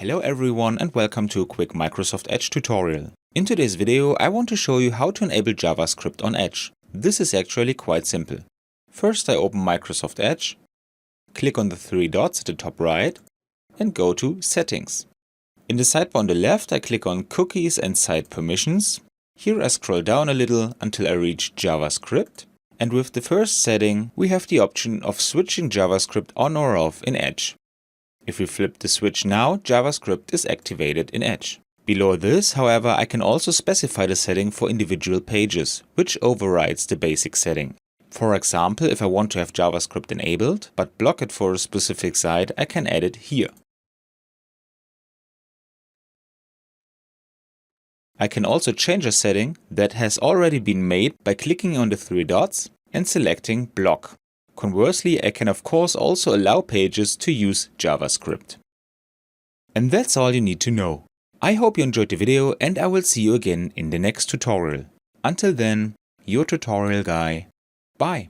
Hello everyone and welcome to a quick Microsoft Edge tutorial. In today's video I want to show you how to enable JavaScript on Edge. This is actually quite simple. First I open Microsoft Edge, click on the three dots at the top right and go to Settings. In the sidebar on the left I click on Cookies and Site Permissions. Here I scroll down a little until I reach JavaScript, and with the first setting we have the option of switching JavaScript on or off in Edge. If we flip the switch now, JavaScript is activated in Edge. Below this, however, I can also specify the setting for individual pages, which overrides the basic setting. For example, if I want to have JavaScript enabled, but block it for a specific site, I can add it here. I can also change a setting that has already been made by clicking on the three dots and selecting Block. Conversely, I can of course also allow pages to use JavaScript. And that's all you need to know. I hope you enjoyed the video and I will see you again in the next tutorial. Until then, your tutorial guy. Bye.